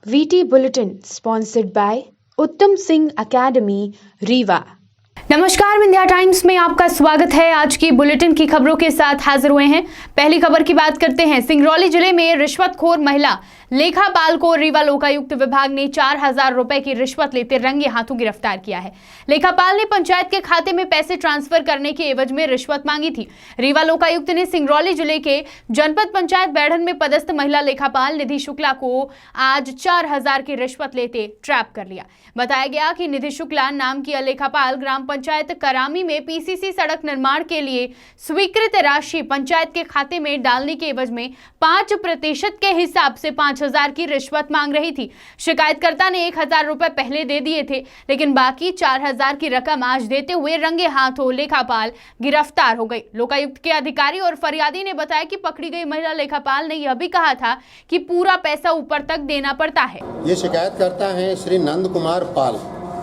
VT Bulletin sponsored by उत्तम Singh academy Rewa. नमस्कार, Vindhya times में आपका स्वागत है। आज की बुलेटिन की खबरों के साथ हाजिर हुए हैं। पहली खबर की बात करते हैं। सिंगरौली जिले में रिश्वतखोर महिला लेखापाल को रीवा लोकायुक्त विभाग ने 4,000 रुपए की रिश्वत लेते रंगे हाथों गिरफ्तार किया है। लेखापाल ने पंचायत के खाते में पैसे ट्रांसफर करने के एवज में रिश्वत मांगी थी। रीवा लोकायुक्त ने सिंगरौली जिले के जनपद पंचायत बैढ़न में पदस्थ महिला लेखापाल निधि शुक्ला को आज 4,000 की रिश्वत लेते ट्रैप कर लिया। बताया गया कि निधि शुक्ला नाम की लेखापाल ग्राम पंचायत करामी में पीसीसी सड़क निर्माण के लिए स्वीकृत राशि पंचायत के खाते में डालने के एवज में 5% के हिसाब से 5,000 की रिश्वत मांग रही थी। शिकायतकर्ता ने 1,000 रुपए पहले दे दिए थे, लेकिन बाकी 4,000 की रकम आज देते हुए रंगे हाथों लेखापाल गिरफ्तार हो गई। लोकायुक्त के अधिकारी और फरियादी ने बताया कि पकड़ी गई महिला लेखापाल ने यह भी कहा था कि पूरा पैसा ऊपर तक देना पड़ता है। ये शिकायतकर्ता हैं श्री नंद कुमार पाल।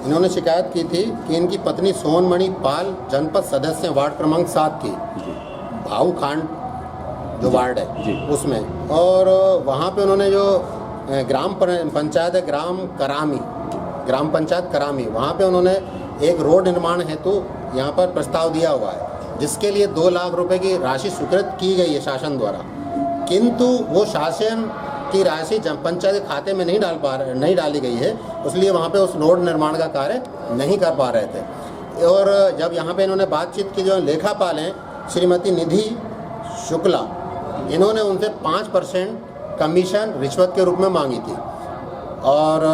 इन्होंने शिकायत की थी कि इनकी पत्नी सोनमणि पाल जनपद सदस्य वार्ड क्रमांक 7 की भाऊ खांड जो वार्ड है उसमें, और वहाँ पे उन्होंने जो ग्राम पंचायत है ग्राम पंचायत करामी वहाँ पे उन्होंने एक रोड निर्माण हेतु यहाँ पर प्रस्ताव दिया हुआ है, जिसके लिए 2 लाख रुपए की राशि स्वीकृत की गई है शासन द्वारा, किंतु वो शासन की राशि पंचायत के खाते में नहीं डाली गई है, इसलिए वहाँ पे उस रोड निर्माण का कार्य नहीं कर पा रहे थे। और जब यहाँ पे इन्होंने बातचीत की, जो लेखापाल हैं श्रीमती निधि शुक्ला, इन्होंने उनसे 5% कमीशन रिश्वत के रूप में मांगी थी और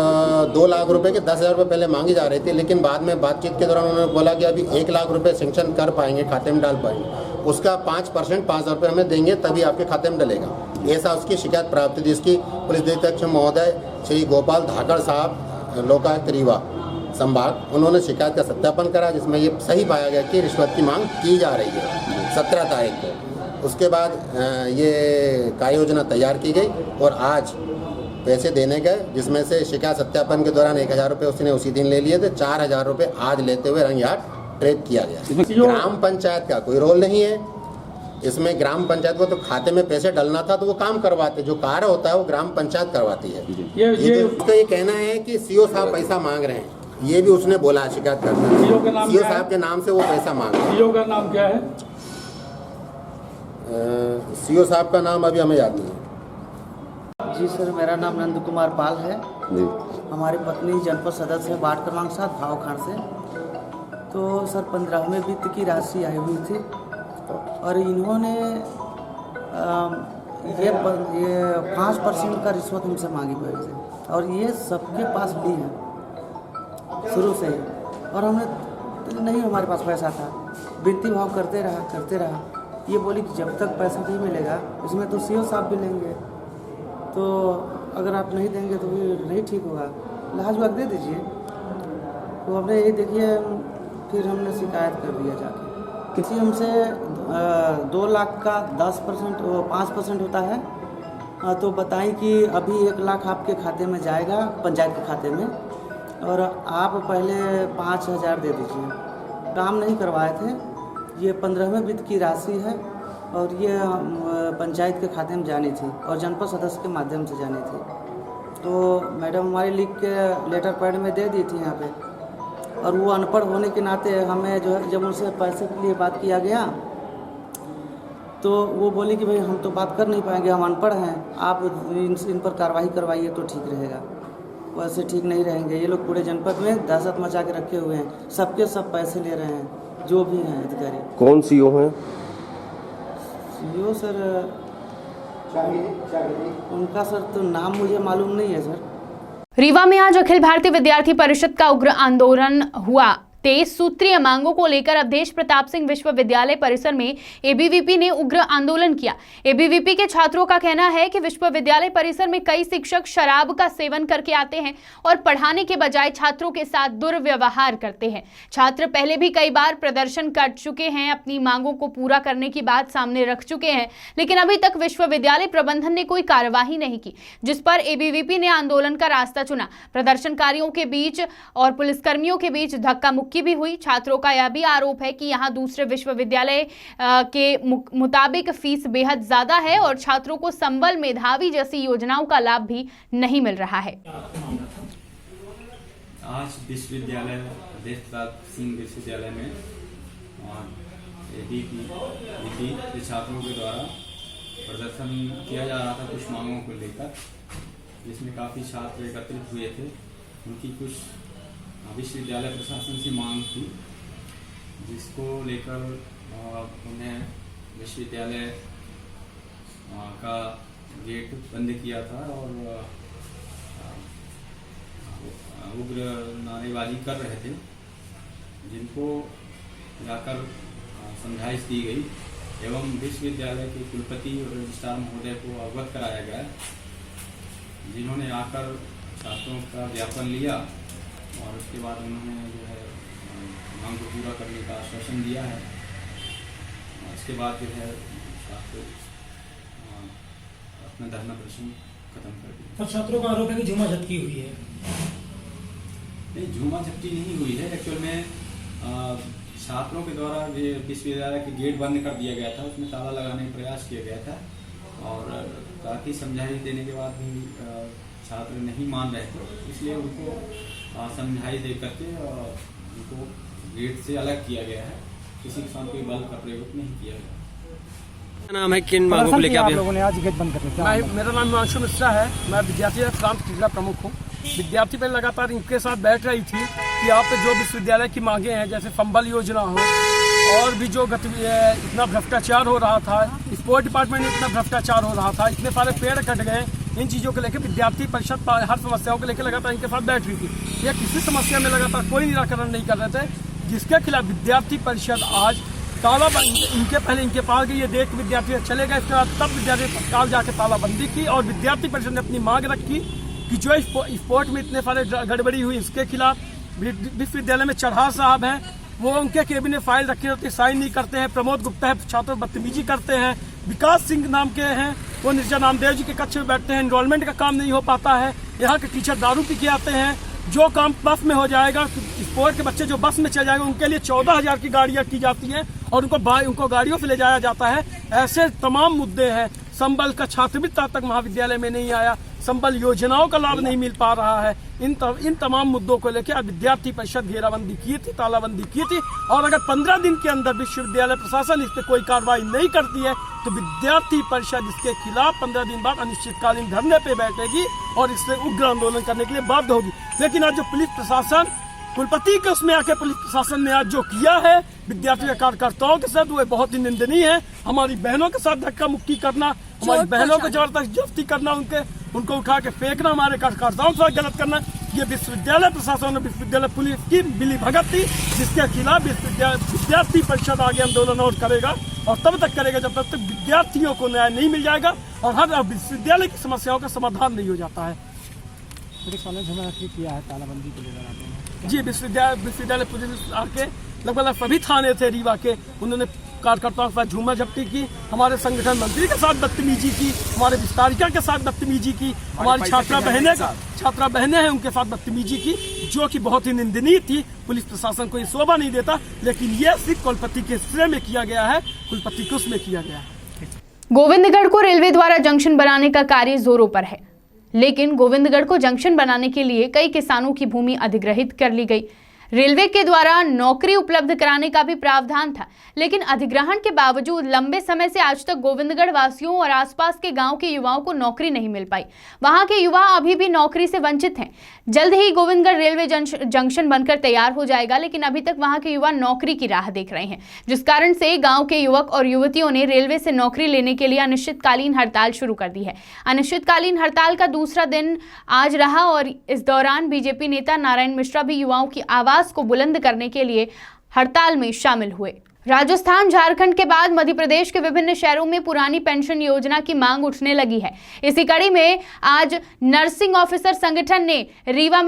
2 लाख रुपए के 10,000 रुपये पहले मांगी जा रही थी, लेकिन बाद में बातचीत के दौरान उन्होंने बोला कि अभी 1 लाख रुपए सेंक्शन कर पाएंगे, खाते में डाल पाएंगे, उसका 5% 5,000 रुपये हमें देंगे तभी आपके खाते में डलेगा। ऐसा उसकी शिकायत प्राप्त थी, जिसकी पुलिस अधीक्षक महोदय श्री गोपाल धाकड़ साहब लोकायुक्त रीवा संभाग, उन्होंने शिकायत का सत्यापन करा, जिसमें ये सही पाया गया कि रिश्वत की मांग की जा रही है 17 तारीख को। उसके बाद ये कार्य योजना तैयार की गई और आज पैसे देने गए, जिसमें से शिकायत सत्यापन के दौरान 1,000 रुपये उसने उसी दिन ले लिए थे। 4,000 रुपये आज लेते हुए रंगे हाथ ट्रेप किया गया। ग्राम पंचायत का कोई रोल नहीं है इसमें। ग्राम पंचायत को तो खाते में पैसे डालना था तो वो काम करवाते, जो कार्य होता है वो ग्राम पंचायत करवाती है। ये उसका ये कहना है कि सीओ साहब पैसा मांग रहे हैं, ये भी उसने बोला शिकायत करता। सीओ साहब के नाम से वो पैसा मांग रहे हैं। सीओ का नाम क्या है? सीओ साहब का नाम अभी हमें याद नहीं है। जी सर, मेरा नाम नंद कुमार पाल है जी। हमारी पत्नी जनपद सदस्य वार्ड क्रमांक 7 भावखान से। तो सर 15वें वित्त की राशि आई हुई थी और इन्होंने ये 5% का रिश्वत हमसे मांगी हुई थी और ये सबके पास ली है शुरू से ही, और हमने नहीं, हमारे पास पैसा था, वित्तीय भाव करते रहा। ये बोली कि जब तक पैसा नहीं मिलेगा इसमें तो सीओ साहब भी लेंगे, तो अगर आप नहीं देंगे तो भी नहीं ठीक होगा, लाज वक्त दे दीजिए। तो हमने यही देखिए, फिर हमने शिकायत कर दिया जाके। किसी हमसे 2 लाख का 10% 5% होता है, तो बताएं कि अभी 1 लाख आपके खाते में जाएगा पंचायत के खाते में, और आप पहले 5,000 दे दीजिए। काम नहीं करवाए थे। ये 15वें वित्त की राशि है और ये पंचायत के खाते में जानी थी और जनपद सदस्य के माध्यम से जानी थी। तो मैडम हमारी लिख के लेटर पैड में दे दी थी यहाँ पे, और वो अनपढ़ होने के नाते हमें जो है, जब उनसे पैसे के लिए बात किया गया तो वो बोली कि भाई हम तो बात कर नहीं पाएंगे, हम अनपढ़ हैं, आप इन पर कार्रवाई करवाइए तो ठीक रहेगा। वैसे ठीक नहीं रहेंगे, ये लोग पूरे जनपद में दहशत मचा के रखे हुए हैं, सबके सब पैसे ले रहे हैं जो भी हैं अधिकारी। कौन सीओ हैं? सीओ सर उनका सर तो नाम मुझे मालूम नहीं है सर। रीवा में आज अखिल भारतीय विद्यार्थी परिषद का उग्र आंदोलन हुआ। 23 सूत्रीय मांगों को लेकर अवधेश प्रताप सिंह विश्वविद्यालय परिसर में एबीवीपी ने उग्र आंदोलन किया। एबीवीपी के छात्रों का कहना है कि विश्वविद्यालय परिसर में कई शिक्षक शराब का सेवन करके आते हैं और पढ़ाने के बजाय छात्रों के साथ दुर्व्यवहार करते हैं। छात्र पहले भी कई बार प्रदर्शन कर चुके हैं, अपनी मांगों को पूरा करने की बात सामने रख चुके हैं, लेकिन अभी तक विश्वविद्यालय प्रबंधन ने कोई कार्यवाही नहीं की, जिस पर एबीवीपी ने आंदोलन का रास्ता चुना। प्रदर्शनकारियों के बीच और पुलिसकर्मियों के बीच धक्का रुकी भी हुई। छात्रों का यह भी आरोप है कि यहाँ दूसरे विश्वविद्यालय के मुताबिक फीस बेहद ज्यादा है और छात्रों को संबल, मेधावी जैसी योजनाओं का लाभ भी नहीं मिल रहा है। आज विश्वविद्यालय देशराज सिंह विश्वविद्यालय में एडी की नीति के छात्रों के द्वारा प्रदर्शन किया जा रहा था कुछ मांगों को लेकर, जिसमें काफ़ी छात्र एकत्रित हुए थे। उनकी कुछ विश्वविद्यालय प्रशासन से मांग थी, जिसको लेकर उन्हें विश्वविद्यालय का गेट बंद किया था और उग्र नारेबाजी कर रहे थे, जिनको जाकर समझाइश दी गई एवं विश्वविद्यालय के कुलपति और रजिस्ट्रार महोदय को अवगत कराया गया, जिन्होंने आकर छात्रों का ज्ञापन लिया और उसके बाद उन्होंने जो है मांग को पूरा करने का आश्वासन दिया है। इसके बाद जो है छात्र अपना धरना प्रदर्शन खत्म कर दिया। पर छात्रों का आरोप है कि झूमा झटकी हुई है। नहीं, झूमा झपटी नहीं हुई है। एक्चुअल में छात्रों के द्वारा ये विश्वविद्यालय के गेट बंद कर दिया गया था, उसमें ताला लगाने का प्रयास किया गया था और काफ़ी समझाइश देने के बाद भी छात्र नहीं मान रहे थे, इसलिए उनको समझाइश दे करके उनको गेट से अलग किया गया है। किसी के साथ कोई बल का प्रयोग नहीं किया गया। नाम है, किन मांगों को लेकर आप लोगों ने आज गेट बंद कर दिया? मेरा नाम हिमांशु मिश्रा है, मैं विद्यार्थी क्रांति जिला प्रमुख हूँ। विद्यार्थी पर लगातार इनके साथ बैठ रही थी कि यहाँ पे जो विश्वविद्यालय की मांगे हैं, जैसे संबल योजना हो और भी जो इतना भ्रष्टाचार हो रहा था, स्पोर्ट्स डिपार्टमेंट में इतना भ्रष्टाचार हो रहा था, इतने सारे पेड़ कट गए, इन चीज़ों को लेकर विद्यार्थी परिषद हर समस्याओं को लेकर लगातार इनके साथ बैठ रही थी। ये किसी समस्या में लगातार कोई निराकरण नहीं कर रहे थे, जिसके खिलाफ विद्यार्थी परिषद आज इनके पास गई, ये देख विद्यार्थी चले गए। इसके बाद तब विद्यार्थी तत्काल जाके तालाबंदी की और विद्यार्थी परिषद ने अपनी मांग रखी कि जो स्पोर्ट में इतने सारे गड़बड़ी हुई, इसके खिलाफ विश्वविद्यालय में चढ़ार साहब हैं, वो उनके केबिन में फाइल रखी होती है, साइन नहीं करते हैं। प्रमोद गुप्ता है, छात्रों बदतमीजी करते हैं। विकास सिंह नाम के हैं, वो निर्जा नामदेव जी के कक्ष में बैठते हैं। एनरोलमेंट का काम नहीं हो पाता है। यहाँ के टीचर दारू पी के आते हैं। जो काम बस में हो जाएगा, स्पोर्ट के बच्चे जो बस में चले जाएंगे, उनके लिए 14,000 की गाड़ियाँ की जाती हैं और उनको गाड़ियों से ले जाया जाता है। ऐसे तमाम मुद्दे हैं। संबल का छात्रवृत्ति तक महाविद्यालय में नहीं आया, संबल योजनाओं का लाभ नहीं मिल पा रहा है। इन तमाम मुद्दों को लेकर आज विद्यार्थी परिषद घेराबंदी की थी, तालाबंदी की थी और अगर 15 दिन के अंदर विश्वविद्यालय प्रशासन इस पर कोई कार्रवाई नहीं करती है तो विद्यार्थी परिषद इसके खिलाफ 15 दिन बाद अनिश्चितकालीन धरने पे बैठेगी और इससे उग्र आंदोलन करने के लिए बाध्य होगी। लेकिन आज जो पुलिस प्रशासन, कुलपति के उसमें आके पुलिस प्रशासन ने आज जो किया है विद्यार्थी के कार्यकर्ताओं के साथ, वो बहुत ही निंदनीय है। हमारी बहनों के साथ धक्का मुक्की करना, हमारी बहनों को जबरदस्ती करना, उनको उठा के फेंकना, हमारे कार्यकर्ताओं के साथ गलत करना, ये विश्वविद्यालय प्रशासन और विश्वविद्यालय पुलिस की मिली भगत थी, जिसके खिलाफ विद्यार्थी परिषद आगे आंदोलन और करेगा और तब तक करेगा जब तक विद्यार्थियों को न्याय नहीं मिल जाएगा और हर विश्वविद्यालय की समस्याओं का समाधान नहीं हो जाता है। किया है तालाबंदी के लिए जी, विश्वविद्यालय पुलिस आके लगभग सभी थाने थे रीवा के, उन्होंने कार्यकर्ताओं के साथ झूमा झपटी की, हमारे संगठन मंत्री के साथ बदतमीजी की, हमारे विस्तारिका के साथ बदतमीजी की, हमारी छात्रा बहनें हैं उनके साथ बदतमीजी की, जो कि बहुत ही निंदनीय थी। पुलिस प्रशासन को ये शोभा नहीं देता, लेकिन ये सिर्फ कुलपति के श्रेय में किया गया है, कुलपति के उसमें किया गया है। गोविंदगढ़ को रेलवे द्वारा जंक्शन बनाने का कार्य जोरों पर है, लेकिन गोविंदगढ़ को जंक्शन बनाने के लिए कई किसानों की भूमि अधिग्रहित कर ली गई। रेलवे के द्वारा नौकरी उपलब्ध कराने का भी प्रावधान था, लेकिन अधिग्रहण के बावजूद लंबे समय से आज तक गोविंदगढ़ वासियों और आसपास के गांव के युवाओं को नौकरी नहीं मिल पाई। वहां के युवा अभी भी नौकरी से वंचित हैं। जल्द ही गोविंदगढ़ रेलवे जंक्शन बनकर तैयार हो जाएगा, लेकिन अभी तक वहां के युवा नौकरी की राह देख रहे हैं, जिस कारण से गाँव के युवक और युवतियों ने रेलवे से नौकरी लेने के लिए अनिश्चितकालीन हड़ताल शुरू कर दी है। अनिश्चितकालीन हड़ताल का दूसरा दिन आज रहा और इस दौरान बीजेपी नेता नारायण मिश्रा भी युवाओं की आवाज को बुलंद करने के लिए हड़ताल में शामिल हुए। राजस्थान, झारखंड के बाद मध्य प्रदेश के विभिन्न शहरों में पुरानी पेंशन योजना की मांग उठने लगी है। इसी कड़ी में आज नर्सिंग ऑफिसर संगठन ने रीवा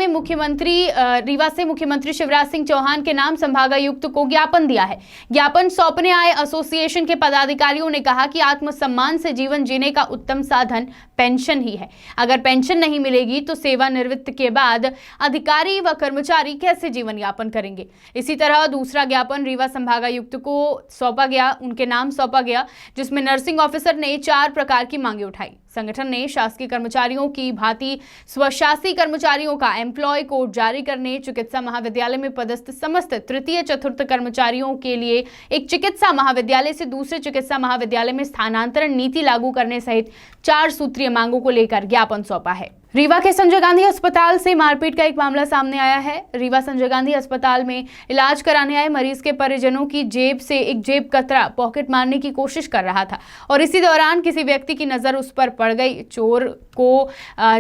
से मुख्यमंत्री शिवराज सिंह चौहान के नाम संभागायुक्त को ज्ञापन दिया है। ज्ञापन सौंपने आए एसोसिएशन के पदाधिकारियों ने कहा कि आत्मसम्मान से जीवन जीने का उत्तम साधन पेंशन ही है। अगर पेंशन नहीं मिलेगी तो सेवानिवृत्त के बाद अधिकारी व कर्मचारी कैसे जीवन यापन करेंगे। इसी तरह दूसरा ज्ञापन रीवा संभागायुक्त को सौंपा गया, उनके नाम सौंपा गया, जिसमें नर्सिंग ऑफिसर ने 4 प्रकार की मांगे उठाई। संगठन ने शासकीय कर्मचारियों की भांति स्वशासी कर्मचारियों का एम्प्लॉय कोड जारी करने, चिकित्सा महाविद्यालय में पदस्थ समस्त तृतीय चतुर्थ कर्मचारियों के लिए एक चिकित्सा महाविद्यालय से दूसरे चिकित्सा महाविद्यालय में स्थानांतरण नीति लागू करने सहित 4 सूत्रीय मांगों को लेकर ज्ञापन सौंपा है। रीवा के संजय गांधी अस्पताल से मारपीट का एक मामला सामने आया है। रीवा संजय गांधी अस्पताल में इलाज कराने आए मरीज के परिजनों की जेब से एक जेब कतरा पॉकेट मारने की कोशिश कर रहा था और इसी दौरान किसी व्यक्ति की नजर उस पर पड़ गई। चोर को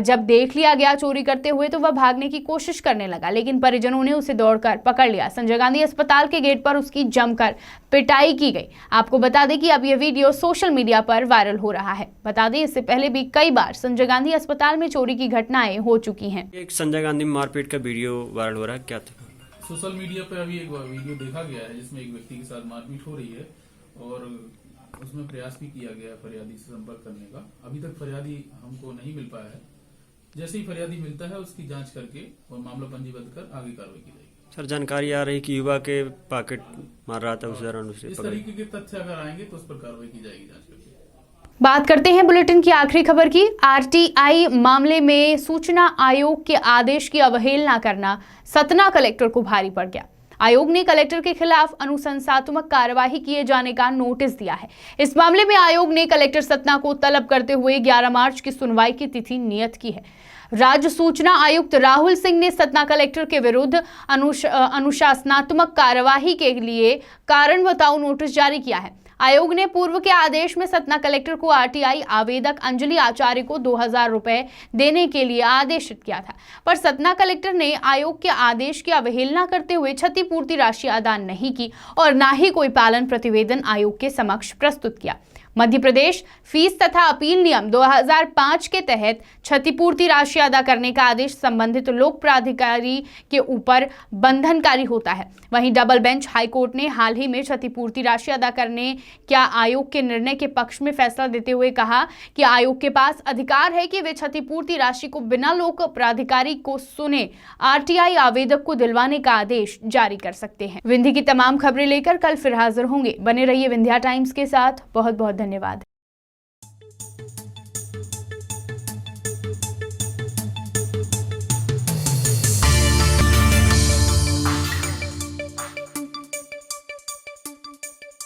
जब देख लिया गया चोरी करते हुए तो वह भागने की कोशिश करने लगा, लेकिन परिजनों ने उसे दौड़कर पकड़ लिया। संजय गांधी अस्पताल के गेट पर उसकी जमकर पिटाई की गई। आपको बता दें कि अब यह वीडियो सोशल मीडिया पर वायरल हो रहा है। बता दें इससे पहले भी कई बार संजय गांधी अस्पताल में चोरी की घटनाएं हो चुकी हैं। एक संजय गांधी मारपीट का वीडियो वायरल हो रहा है, क्या था? सोशल मीडिया पर अभी एक वीडियो देखा गया है जिसमें एक व्यक्ति के साथ मारपीट हो रही है और उसमें प्रयास भी किया गया फरियादी से संपर्क करने का। अभी तक फरियादी हमको नहीं मिल पाया है। जैसे ही फरियादी मिलता है उसकी जांच करके और मामला पंजीबद्ध कर आगे कार्रवाई की जाएगी। सर, जानकारी आ रही कि युवा के पॉकेट मार रहा था, उस दौरान उसे इस तरीके के तथ्य अगर आएंगे तो उस पर कार्रवाई की जाएगी जांच करके। बात करते हैं बुलेटिन की आखिरी खबर की। आरटीआई मामले में सूचना आयोग के आदेश की अवहेलना करना सतना कलेक्टर को भारी पड़ गया। आयोग ने कलेक्टर के खिलाफ अनुशंसात्मक कार्यवाही किए जाने का नोटिस दिया है। इस मामले में आयोग ने कलेक्टर सतना को तलब करते हुए 11 मार्च की सुनवाई की तिथि नियत की है। राज्य सूचना आयुक्त राहुल सिंह ने सतना कलेक्टर के विरुद्ध अनुशासनात्मक कार्यवाही के लिए कारण बताओ नोटिस जारी किया है। आयोग ने पूर्व के आदेश में सतना कलेक्टर को आरटीआई आवेदक अंजलि आचार्य को 2000 रुपए देने के लिए आदेशित किया था, पर सतना कलेक्टर ने आयोग के आदेश की अवहेलना करते हुए क्षतिपूर्ति राशि अदा नहीं की और न ही कोई पालन प्रतिवेदन आयोग के समक्ष प्रस्तुत किया। मध्य प्रदेश फीस तथा अपील नियम 2005 के तहत क्षतिपूर्ति राशि अदा करने का आदेश संबंधित लोक प्राधिकारी के ऊपर बंधनकारी होता है। वहीं डबल बेंच हाईकोर्ट ने हाल ही में क्षतिपूर्ति राशि अदा करने क्या आयोग के निर्णय के पक्ष में फैसला देते हुए कहा कि आयोग के पास अधिकार है कि वे क्षतिपूर्ति राशि को बिना लोक प्राधिकारी को सुने आरटीआई आवेदक को दिलवाने का आदेश जारी कर सकते हैं। विंध्य की तमाम खबरें लेकर कल फिर हाजिर होंगे। बने रहिए विंध्या टाइम्स के साथ। बहुत बहुत धन्यवाद।